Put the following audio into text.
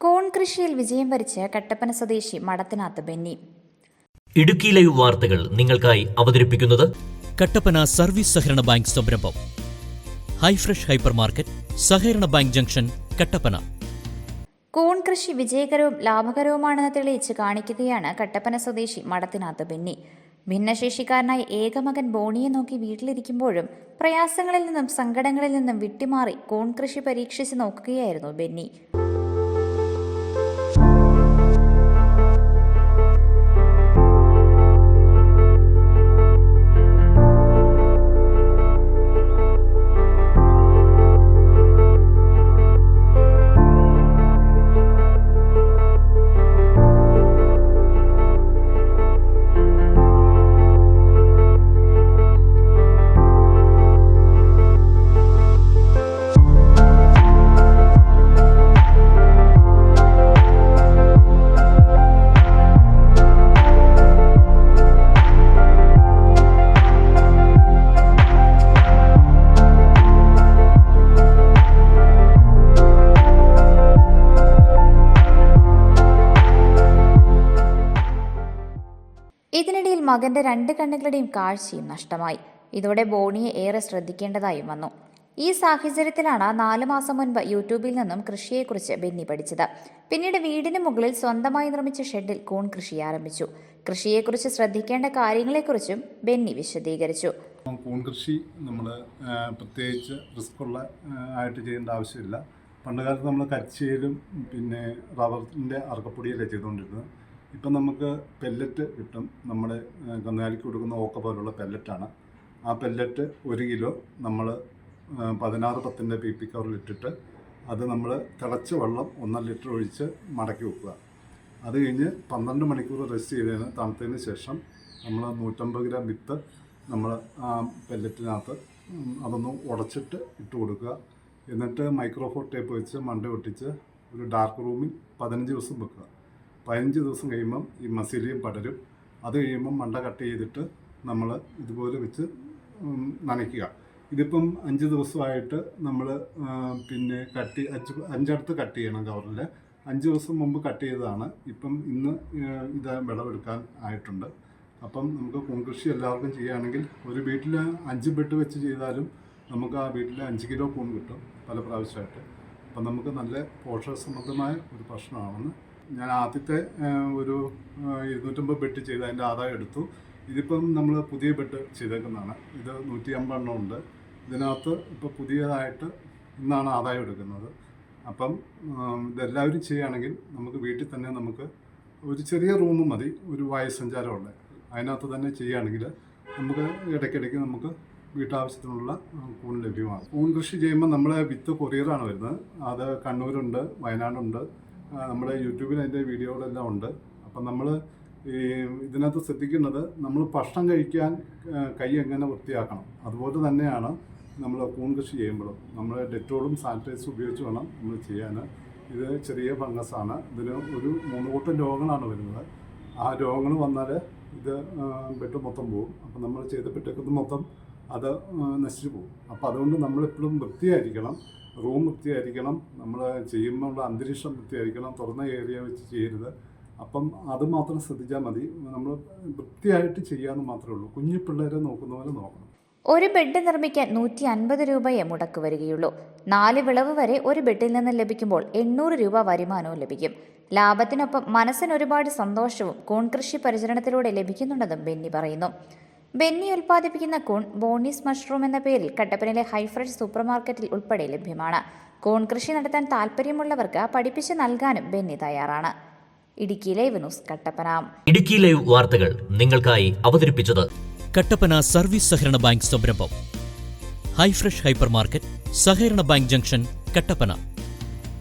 കോൺ കൃഷിയിൽ വിജയം വരിച്ച് കട്ടപ്പന സ്വദേശി മടത്തനാത്ത് ബെന്നി. ഇടുക്കി ലൈവ് വാർത്തകൾ നിങ്ങൾക്കായി അവതരിപ്പിക്കുന്നത് കട്ടപ്പന സർവീസ് സഹകരണ ബാങ്ക് സംരംഭം ഹൈഫ്രഷ് ഹൈപ്പർ മാർക്കറ്റ്, സഹകരണ ബാങ്ക് ജംഗ്ഷൻ, കട്ടപ്പന. കോൺ കൃഷി വിജയകരവും ലാഭകരവുമാണെന്ന് തെളിയിച്ച് കാണിക്കുകയാണ് കട്ടപ്പന സ്വദേശി മടത്തനാത്ത് ബെന്നി. ഭിന്നശേഷിക്കാരനായ ഏകമകൻ ബോണിയെ നോക്കി വീട്ടിലിരിക്കുമ്പോഴും പ്രയാസങ്ങളിൽ നിന്നും സങ്കടങ്ങളിൽ നിന്നും വിട്ടുമാറി കോൺ കൃഷി പരീക്ഷിച്ച് നോക്കുകയായിരുന്നു ബെന്നി. ഇതിനിടയിൽ മകന്റെ 2 കണ്ണുകളുടെയും കാഴ്ചയും നഷ്ടമായി. ഇതോടെ ബോണിയെ ഏറെ ശ്രദ്ധിക്കേണ്ടതായും വന്നു. ഈ സാഹചര്യത്തിലാണ് 4 മാസം മുൻപ് യൂട്യൂബിൽ നിന്നും കൃഷിയെക്കുറിച്ച് ബെന്നി പഠിച്ചത്. പിന്നീട് വീടിന് മുകളിൽ സ്വന്തമായി നിർമ്മിച്ച ഷെഡിൽ കൂൺ കൃഷി ആരംഭിച്ചു. കൃഷിയെക്കുറിച്ച് ശ്രദ്ധിക്കേണ്ട കാര്യങ്ങളെക്കുറിച്ചും ബെന്നി വിശദീകരിച്ചു. കൂൺ കൃഷി നമ്മൾ പ്രത്യേകിച്ച് റിസ്ക്കുള്ള ആയിട്ട് ചെയ്യേണ്ട ആവശ്യമില്ല. പണ്ടുകാലത്ത് നമ്മൾ കരിച്ചയിലും പിന്നെ റബ്ബറിൻ്റെ അറക്കപ്പൊടിയല്ലേ ചെയ്തുകൊണ്ടിരുന്നത്. ഇപ്പം നമുക്ക് പെല്ലറ്റ് കിട്ടും. നമ്മുടെ കന്നുകാലിക്ക് കൊടുക്കുന്ന ഓക്ക പോലുള്ള പെല്ലറ്റാണ്. ആ പെല്ലറ്റ് 1 കിലോ നമ്മൾ 16-10 PP കവറിലിട്ടിട്ട് അത് നമ്മൾ തിളച്ച വെള്ളം 1.5 ലിറ്റർ ഒഴിച്ച് മടക്കി വെക്കുക. അത് കഴിഞ്ഞ് 12 മണിക്കൂർ റെസ്റ്റ് ചെയ്തതിന് തണുത്തതിന് ശേഷം നമ്മൾ 150 ഗ്രാം വിത്ത് നമ്മൾ ആ പെല്ലറ്റിനകത്ത് അതൊന്ന് ഉടച്ചിട്ട് ഇട്ട് കൊടുക്കുക. എന്നിട്ട് മൈക്രോഫോർ ടേപ്പ് വെച്ച് മണ്ട ഒട്ടിച്ച് ഒരു ഡാർക്ക് റൂമിൽ 15 ദിവസം വെക്കുക. 15 ദിവസം കഴിയുമ്പം ഈ മസിലിയും പടരും. അത് കഴിയുമ്പം മണ്ട കട്ട് ചെയ്തിട്ട് നമ്മൾ ഇതുപോലെ വെച്ച് നനയ്ക്കുക. ഇതിപ്പം 5 ദിവസമായിട്ട് നമ്മൾ പിന്നെ 5 കട്ട് ചെയ്യണം കവറിൽ. 5 ദിവസം മുമ്പ് കട്ട് ചെയ്തതാണ്. ഇപ്പം ഇന്ന് ഇത് വിളവെടുക്കാൻ ആയിട്ടുണ്ട്. അപ്പം നമുക്ക് കൂൺ കൃഷി എല്ലാവർക്കും ചെയ്യുകയാണെങ്കിൽ ഒരു വീട്ടിൽ 5 ബെഡ് വെച്ച് ചെയ്താലും നമുക്ക് ആ വീട്ടിൽ 5 കിലോ കൂൺ കിട്ടും പല പ്രാവശ്യമായിട്ട്. അപ്പം നമുക്ക് നല്ല പോഷകസമൃദ്ധമായ ഒരു ഭക്ഷണമാണെന്ന് ഞാൻ ആദ്യത്തെ ഒരു 250 ബെഡ് ചെയ്ത് അതിൻ്റെ ആദായം എടുത്തു. ഇതിപ്പം നമ്മൾ പുതിയ ബെഡ് ചെയ്തേക്കുന്നതാണ്. ഇത് 150 എണ്ണം ഉണ്ട്. ഇതിനകത്ത് ഇപ്പോൾ പുതിയതായിട്ട് ഇന്നാണ് ആദായം എടുക്കുന്നത്. അപ്പം ഇതെല്ലാവരും ചെയ്യുകയാണെങ്കിൽ നമുക്ക് വീട്ടിൽ തന്നെ നമുക്ക് ഒരു ചെറിയ റൂം മതി, ഒരു വായുസഞ്ചാരമുണ്ട്. അതിനകത്ത് തന്നെ ചെയ്യുകയാണെങ്കിൽ നമുക്ക് ഇടയ്ക്കിടയ്ക്ക് നമുക്ക് വീട്ടാവശ്യത്തിനുള്ള കൂൺ ലഭ്യമാണ്. കൂൺ കൃഷി ചെയ്യുമ്പോൾ നമ്മളെ വിത്ത് കൊറിയറാണ് വരുന്നത്. അത് കണ്ണൂരുണ്ട്, വയനാടുണ്ട്. നമ്മുടെ യൂട്യൂബിൽ അതിൻ്റെ വീഡിയോകളെല്ലാം ഉണ്ട്. അപ്പം നമ്മൾ ഇതിനകത്ത് ശ്രദ്ധിക്കുന്നത് നമ്മൾ ഭക്ഷണം കഴിക്കാൻ കൈ എങ്ങനെ വൃത്തിയാക്കണം, അതുപോലെ തന്നെയാണ് നമ്മൾ കൂൺ കൃഷി ചെയ്യുമ്പോഴും നമ്മൾ ഡെറ്റോളും സാനിറ്റൈസറും ഉപയോഗിച്ച് വേണം നമ്മൾ ചെയ്യാൻ. ഇത് ചെറിയ ഫംഗസാണ്. ഇതിന് ഒരു 3 കൂട്ടം രോഗങ്ങളാണ് വരുന്നത്. ആ രോഗങ്ങൾ വന്നാൽ ഇത് ബെഡ് മൊത്തം പോകും. അപ്പം നമ്മൾ ചെയ്തപ്പോഴത്തേക്കത് മൊത്തം അത് നശിച്ചു പോകും. അപ്പോൾ അതുകൊണ്ട് നമ്മളെപ്പോഴും വൃത്തിയായിരിക്കണം. റൂം വൃത്തിയായിരിക്കണം. നമ്മൾ ചെയ്യുമ്പോഴുള്ള അന്തരീക്ഷം വൃത്തിയായിരിക്കണം. തുറന്ന ഏരിയ വെച്ച് ചെയ്യരുത്. അപ്പം അത് മാത്രം ശ്രദ്ധിച്ചാൽ മതി. നമ്മൾ വൃത്തിയായിട്ട് ചെയ്യാമെന്ന് മാത്രമേ ഉള്ളൂ. കുഞ്ഞു പിള്ളേരെ നോക്കുന്ന പോലെ നോക്കണം. ഒരു ബെഡ് നിർമ്മിക്കാൻ 150 രൂപയെ മുടക്ക് വരികയുള്ളൂ. 4 വിളവ് വരെ ഒരു ബെഡിൽ നിന്ന് ലഭിക്കുമ്പോൾ 800 രൂപ വരുമാനവും ലഭിക്കും. ലാഭത്തിനൊപ്പം മനസ്സിന് ഒരുപാട് സന്തോഷവും കൂൺ കൃഷി പരിചരണത്തിലൂടെ ലഭിക്കുന്നുണ്ടെന്നും ബെന്നി പറയുന്നു. ബെന്നി ഉൽപ്പാദിപ്പിക്കുന്ന കൂൺ ബോണീസ് മഷ്റൂം എന്ന പേരിൽ കട്ടപ്പനയിലെ ഹൈഫ്രഷ് സൂപ്പർ മാർക്കറ്റിൽ ഉൾപ്പെടെ ലഭ്യമാണ്. കൂൺ കൃഷി നടത്താൻ താല്പര്യമുള്ളവർക്ക് പഠിപ്പിച്ച് നൽകാനും ബെന്നി തയ്യാറാണ്. Idukki live news, Kattappana. Idukki live വാർത്തകൾ നിങ്ങൾക്കായി അവതരിപ്പിച്ചത് കട്ടപ്പന സർവീസ് സഹകരണ ബാങ്ക് സംരംഭം ഹൈഫ്രഷ് ഹൈപ്പർ മാർക്കറ്റ്, സഹകരണ ബാങ്ക് ജംഗ്ഷൻ, കട്ടപ്പന.